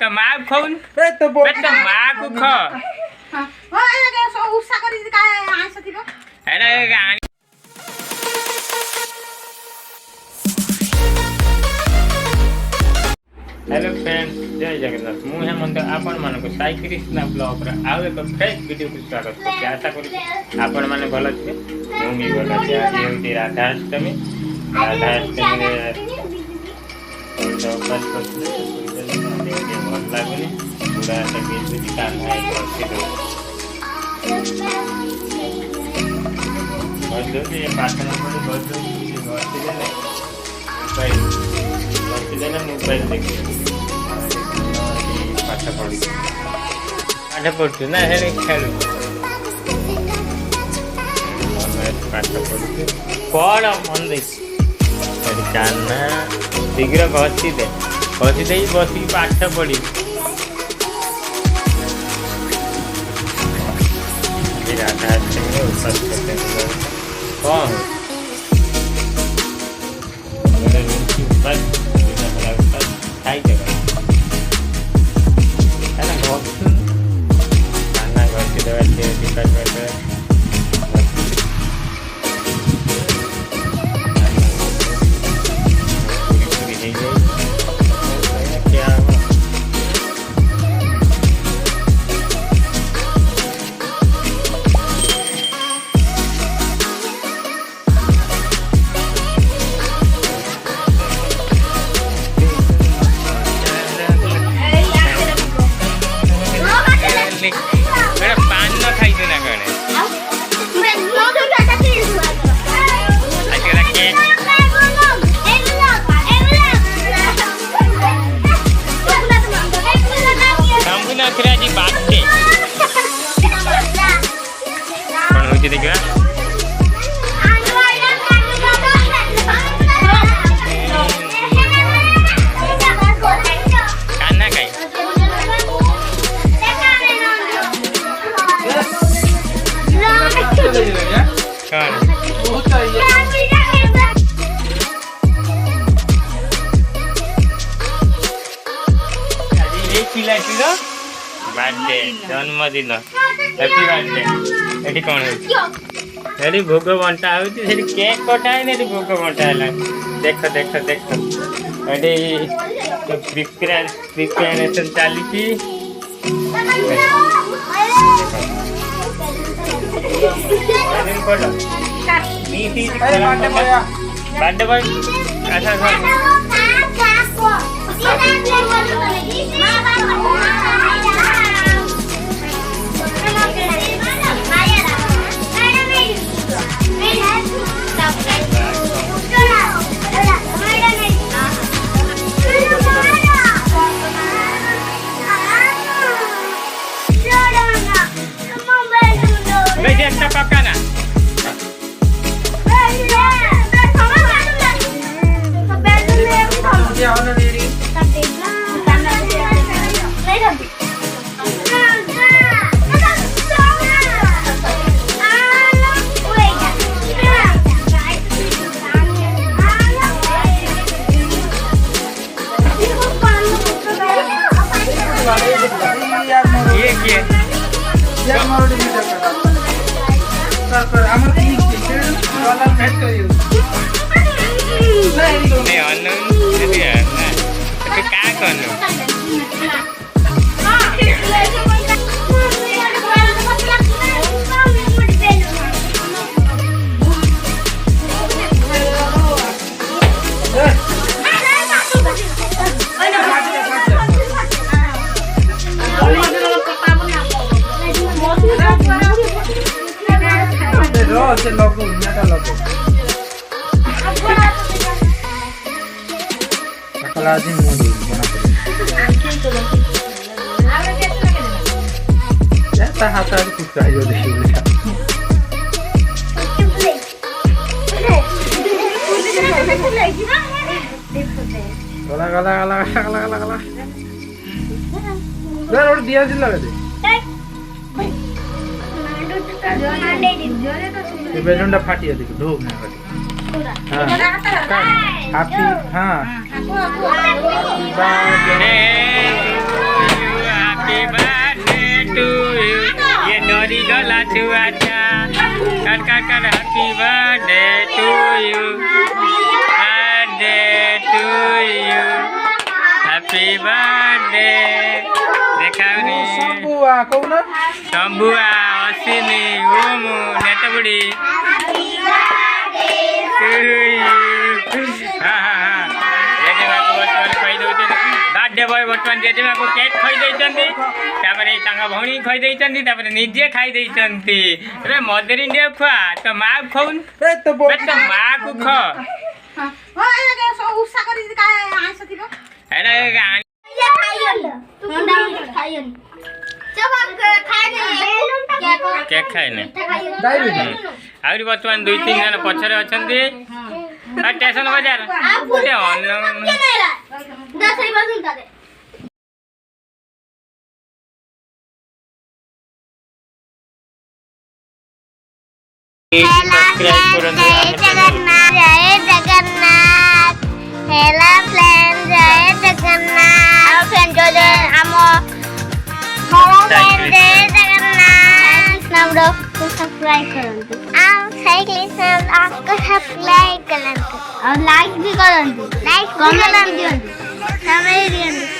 बेटा माँ खाऊन बेटा माँ को खा अरे हेलो फ्रेंड्स जय जगन्नाथ मुझे हेमंत आपण मानक साई कृष्णा ब्लॉग आउ एक फ्रेश वीडियो को स्वागत करते आशा करी आपण माने भल छे मु भी भल छे आज होती राधाष्टमी तो बस भल लागुनी पूरा बीच कान है बस ये पाठन पर बस मोबाइल देखिए पाठ पढ़ु ना खेल पाठ पढ़ु पढ़ मन दे काना शीघ्र घसी दे बस पाठ पढ़ी राधा कौन खाई खाना घसी देवा पान न खाई ना कने बाटे कौन हो देखा काना खाई बर्थडे जन्मदिन हैप्पी बर्थडे एटी कौन है भोग बंटा हो केक कटा है भोग बंटा है देख देख देख ये प्रिपेरेसन चली बर्थडे बॉय अच्छा पकाना ये क्या से लगो नाटा लगो अकला दिन मोदी बना जाता हाथ आगे कुछ चाहिए देखिए गला गला गला गला गला गला यार और दिया दिल लगा दे ये बैलून फाटिया देखो धूप ना फाटी हां हैप्पी हां छुआचा कर कर कर happy birthday to you birthday to you happy birthday देखाउनी शम्भुआ कौन शम्भुआ असिनी ओमु नेटबुडी बर्थडे बॉय बर्तमान जेजेमा को केक खाई देइचंती तापरे तांगा भौणी खाई देइचंती तापरे निजे खाई देइचंती रे मदर इंडिया खुआ तो मां खाउन ए तो बे तो मां को ख ओ एके सो उसा करी काय आइस थिबो एडा खाइयन जब हम खाइने केक खाइने डायबिटीज आउरी बर्तमान 2-3 जन पछरे अछंती स्टेशन बाजार ते अन्न 10 बजे तारे सब्सक्राइब करंतु जय जगन्नाथ हेला फ्रेंड जय जगन्नाथ और फ्रेंड जो हम हेला फ्रेंड जय जगन्नाथ नंबर को सब्सक्राइब करंतु आप साइकिल से आपको सब्सक्राइब करंतु और लाइक भी करंतु लाइक कमेंट दियंतु समय दियंतु